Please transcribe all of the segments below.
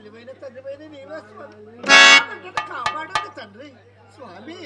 తల్లివైన తండ్రివైన నీవే స్వామి. కాపాడండి తండ్రి స్వామి.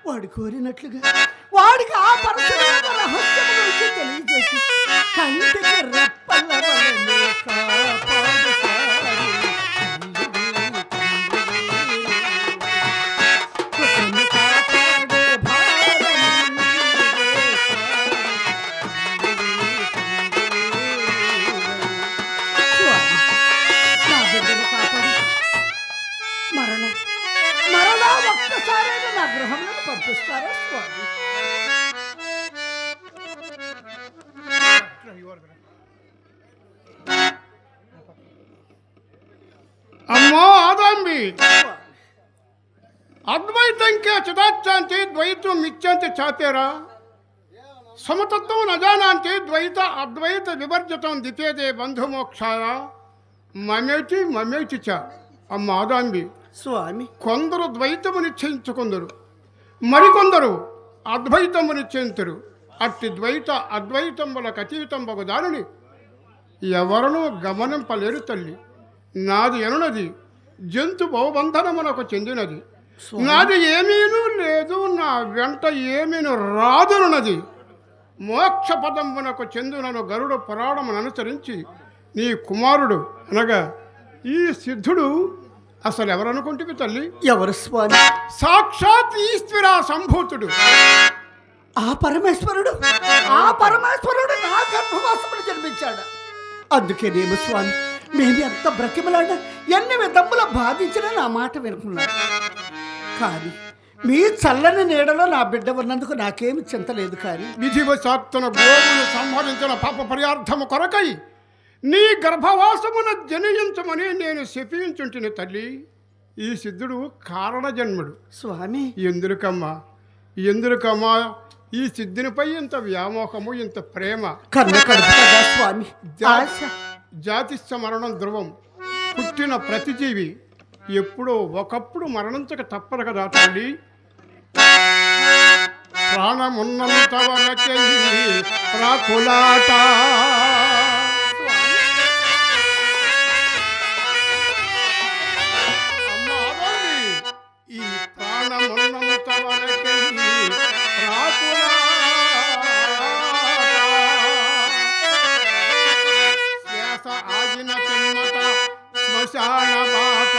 వాడు కోరినట్లుగా వాడికి ఆ పరశురామ రహస్యం గురించి తెలియజేసి కంటికి రెప్పల వలె కాపాడు మరలా ఒక్కసారైనా నా గృహంలో పంపిస్తారా స్వామి? అమ్మో ఆదాంబి, అద్వైతంకే చిదాచాంతి ద్వైతం మిథ్యాంతి చాతేరా సమతత్వం నజానాంతి ద్వైత అద్వైత వివర్జితం దితేదే బంధుమోక్షాయ మమేటి మమేటి చ. అమ్మ ఆదాంబి స్వామి, కొందరు ద్వైతము నిశ్చయించుకుందరు, మరికొందరు అద్వైతము నిశ్చయించరు. అట్టి ద్వైత అద్వైతములకు అతీతంబగు దానిని ఎవరనూ గమనింపలేరు తల్లి. నాది ఎనున్నది జంతు బహుబంధనమునకు చెందినది, నాది ఏమీనూ లేదు, నా వెంట ఏమీను రాదునున్నది. మోక్ష పదమునకు చెందునను గరుడ పురాణమును అనుసరించి నీ కుమారుడు అనగా ఈ సిద్ధుడు అసలు ఎవరనుకుంటుంది తల్లి? ఎవరు స్వామి? సాక్షాత్ ఈశ్వర సంభూతుడు. ఆ పరమేశ్వరుడు నా గర్భవాసమును జన్మించాడు. అందుకేనేమో స్వామి, మేము ఎంత బ్రతిమలాడినా ఎన్ని విధముల బాధించినా నా మాట వినుకున్నాడు. కానీ మీ చల్లని నీడలో నా బిడ్డ ఉన్నందుకు నాకేమి చింతలేదు. కానీ విధివశాత్తున గోవును సంహరించిన పాప పరిహార్థము కొరకై నీ గర్భవాసమున జనించమని నేను శపించుంటిని తల్లి. ఈ సిద్ధుడు కారణ జన్ముడు స్వామి. ఎందుకమ్మా ఈ సిద్ధునిపై ఇంత వ్యామోహము, ఇంత ప్రేమ? స్వామి, జాతిస్థ మరణం ధ్రువం. పుట్టిన ప్రతి జీవి ఎప్పుడో ఒకప్పుడు మరణించక తప్పదు కదా తల్లి. ప్రాణమున్నంత వరకే ప్రాకులాట, ఈ ప్రాణమున్నంత వరకే శ్వాస ఆగిన పిమ్మట శ్మశాన బాట.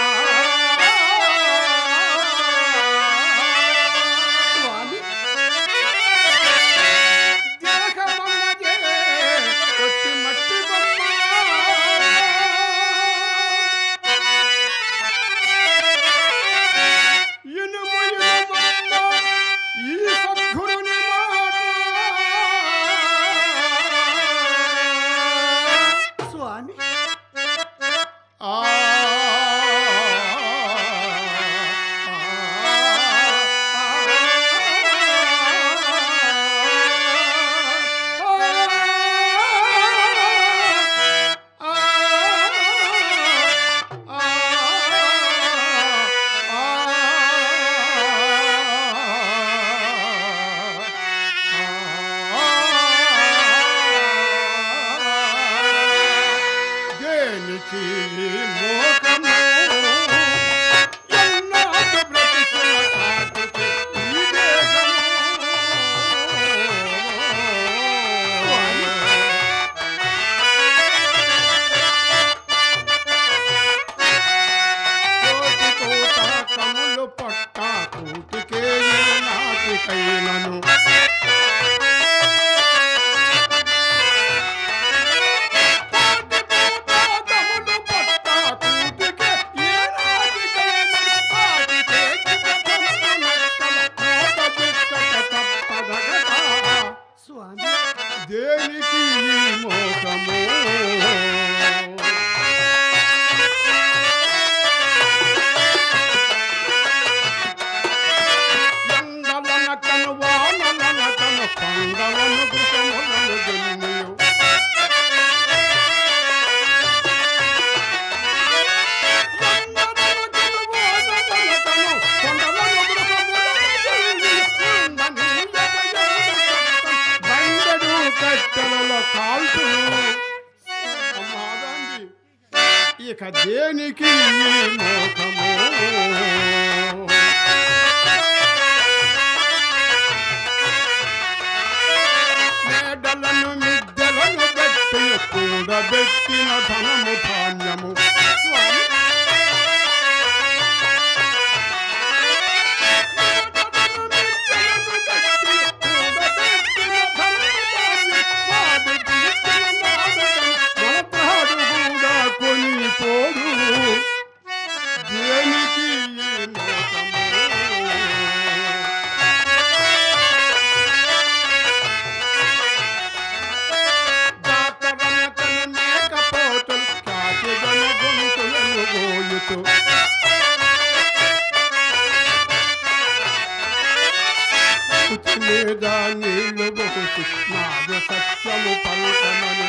దేహమన్నదే పట్టమను స్వామి దేనికి ఈ మోసము ఎండలనకను వానలనకను పండలను కృషములను జన్మియు ఎండలనకను వానలనకను పండలను కృషములను జన్మియు బండడు కట్టెలలో కాల్చును సమాధాండి ఇక దేనికి ఈ మోసము మేడలను మిద్దెలను పెట్టి కూడబెట్టిన ధనము ధాన్యము స్వామి కొనిపోడు దేనికి ఈ మోసము జాతరనకను మేకపోతులు కాకిగన గొంతులను గోయుతూ ఉచి మీద నీళ్లు బొసి నాద సత్యము పలుకమని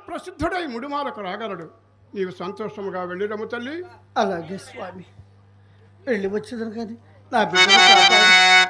ప్రసిద్ధుడై ముడిమాలకు రాగలడు. నీవు సంతోషముగా వెళ్ళిరము తల్లి. అలాగే స్వామి, వెళ్ళి వచ్చేదాను కానీ నా బిడ్డను కాపాడు.